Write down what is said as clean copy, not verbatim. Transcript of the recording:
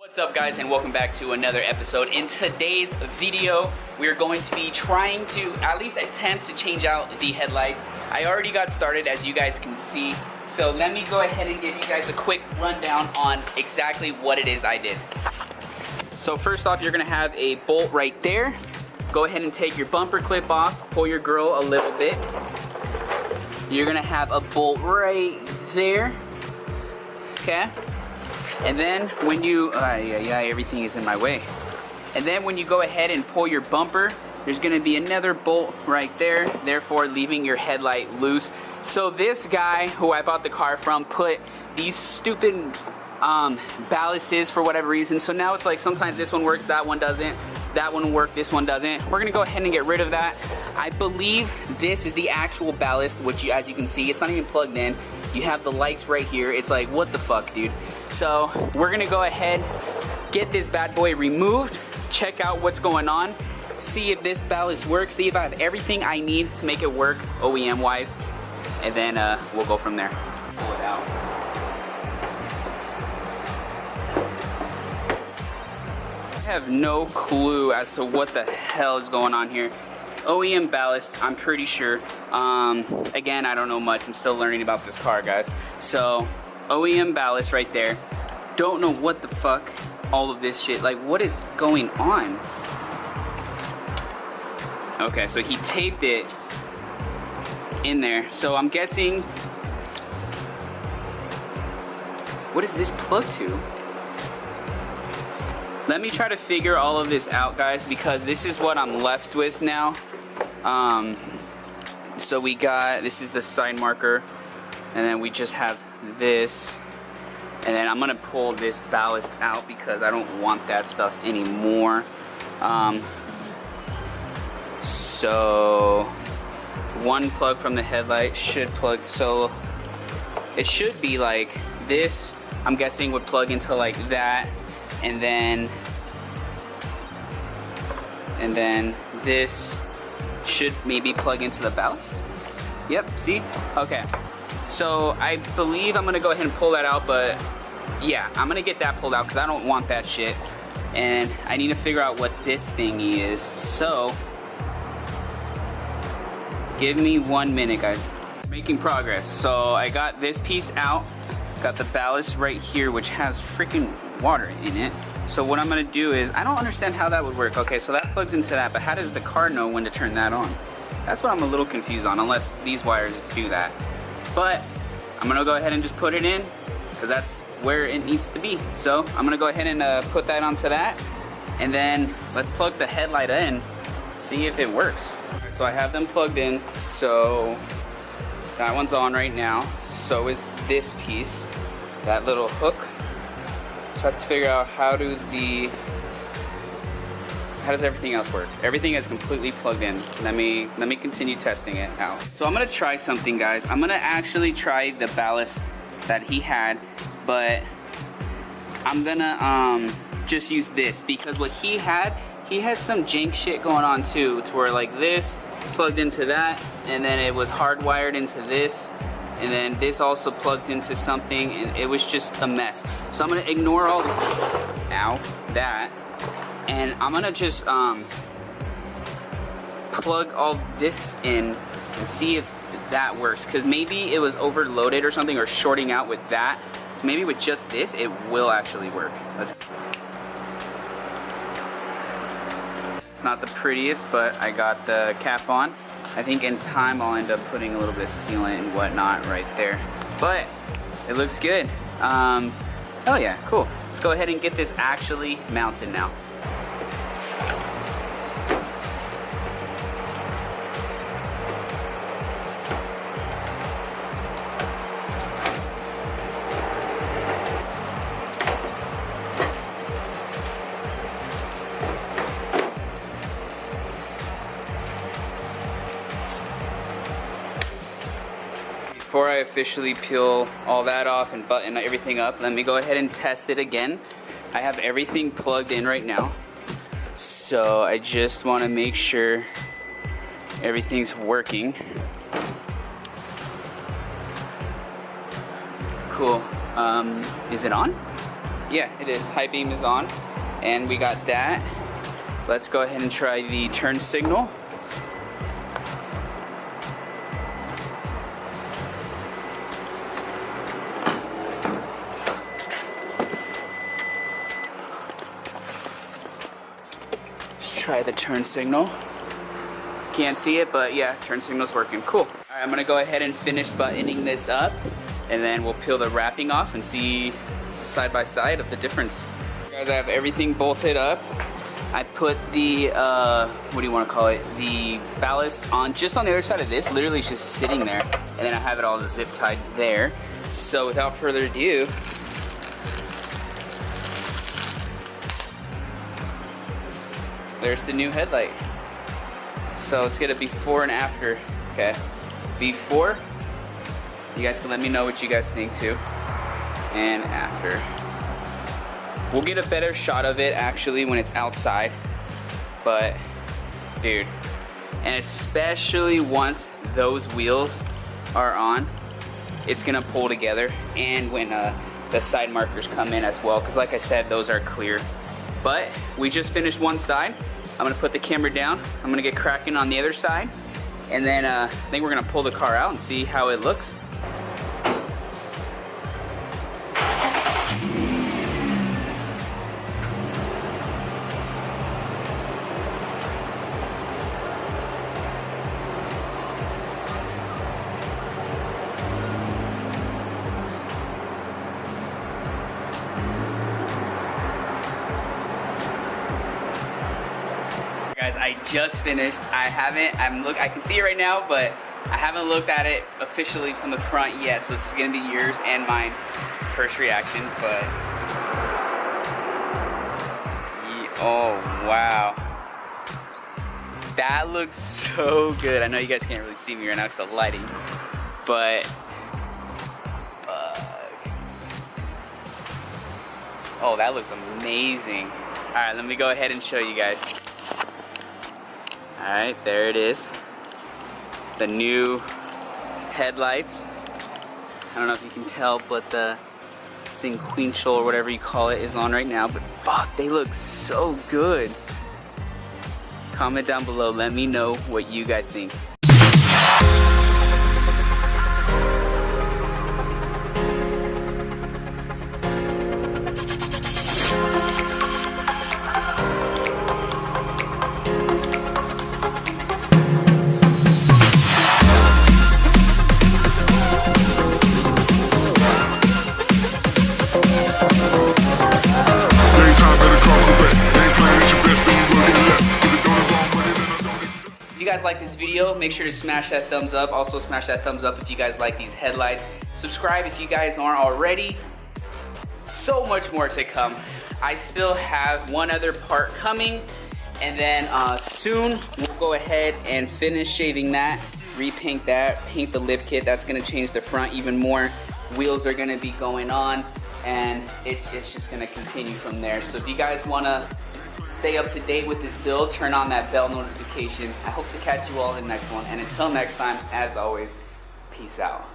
What's up guys, and welcome back to another episode. In today's video, we're going to be trying to at least attempt to change out the headlights. I already got started, as you guys can see. So let me go ahead and give you guys a quick rundown on exactly what it is I did. So first off, you're gonna have a bolt right there. Go ahead and take your bumper clip off, pull your grill a little bit. You're gonna have a bolt right there, okay? And then when you, everything is in my way. And then when you go ahead and pull your bumper, there's gonna be another bolt right there, therefore leaving your headlight loose. So this guy who I bought the car from put these stupid ballasts for whatever reason. So now it's like sometimes this one works, that one doesn't. That one will work, this one doesn't. We're gonna go ahead and get rid of that. I believe this is the actual ballast, which as you can see, it's not even plugged in. You have the lights right here. It's like, what the fuck, dude? So we're gonna go ahead, get this bad boy removed, check out what's going on, see if this ballast works, see if I have everything I need to make it work OEM wise, and then we'll go from there. Pull it out. I have no clue as to what the hell is going on here. OEM ballast, I'm pretty sure. Again, I don't know much. I'm still learning about this car, guys. So, OEM ballast right there. Don't know what the fuck all of this shit, like what is going on? Okay, so he taped it in there. So I'm guessing, what is this plug to? Let me try to figure all of this out, guys, because this is what I'm left with now. So we got, this is the side marker, and then we just have this, and then I'm gonna pull this ballast out because I don't want that stuff anymore. So one plug from the headlight should plug, so it should be like this, I'm guessing would plug into like that, and then this should maybe plug into the ballast. Yep, see? Okay. So I believe I'm gonna go ahead and pull that out, but yeah, I'm gonna get that pulled out because I don't want that shit. And I need to figure out what this thingy is. So give me 1 minute, guys. Making progress. So I got this piece out, got the ballast right here, which has freaking water in it. So what I'm gonna do is, I don't understand how that would work. Okay, so that plugs into that, but how does the car know when to turn that on? That's what I'm a little confused on, unless these wires do that. But I'm gonna go ahead and just put it in, because that's where it needs to be. So I'm gonna go ahead and put that onto that, and then let's plug the headlight in, see if it works. Right, so I have them plugged in, so that one's on right now. So is this piece, that little hook. So let's figure out how does everything else work? Everything is completely plugged in. Let me continue testing it out. So I'm gonna try something, guys. I'm gonna actually try the ballast that he had, but I'm gonna just use this because what he had some jank shit going on too, to where like this plugged into that, and then it was hardwired into this, and then this also plugged into something, and it was just a mess. So I'm gonna ignore all that, and I'm gonna just plug all this in and see if that works, because maybe it was overloaded or something, or shorting out with that. So maybe with just this, it will actually work. It's not the prettiest, but I got the cap on. I think in time I'll end up putting a little bit of sealant and whatnot right there. But it looks good. Oh yeah, cool. Let's go ahead and get this actually mounted now. Before I officially peel all that off and button everything up, let me go ahead and test it again. I have everything plugged in right now, so I just want to make sure everything's working. Cool. Is it on? Yeah, it is. High beam is on, and we got that. Let's go ahead and try the turn signal. Let's try the turn signal. Can't see it, but yeah, turn signal's working. Cool. All right, I'm gonna go ahead and finish buttoning this up, and then we'll peel the wrapping off and see side by side of the difference. Guys, I have everything bolted up. I put the, what do you want to call it? The ballast on just on the other side of this, literally it's just sitting there. And then I have it all zip tied there. So without further ado, there's the new headlight. So let's get a before and after, okay? Before, you guys can let me know what you guys think too. And after. We'll get a better shot of it actually when it's outside, but dude, and especially once those wheels are on, it's gonna pull together, and when the side markers come in as well, because like I said, those are clear. But we just finished one side. I'm gonna put the camera down, I'm gonna get cracking on the other side, and then I think we're gonna pull the car out and see how it looks. Guys, I just finished. I can see it right now, but I haven't looked at it officially from the front yet, so it's gonna be yours and mine first reaction, but oh wow. That looks so good. I know you guys can't really see me right now because of the lighting, but oh, that looks amazing. All right, let me go ahead and show you guys. All right, there it is. The new headlights. I don't know if you can tell, but the sequential or whatever you call it is on right now, but fuck, they look so good. Comment down below, let me know what you guys think. If you guys like this video, make sure to smash that thumbs up. Also smash that thumbs up if you guys like these headlights. Subscribe if you guys aren't already. So much more to come. I still have one other part coming, and then soon we'll go ahead and finish shaving that, repaint that, paint the lip kit. That's gonna change the front even more. Wheels are gonna be going on, and it's just gonna continue from there. So if you guys wanna stay up to date with this build, turn on that bell notification. I hope to catch you all in the next one, and until next time, as always, peace out.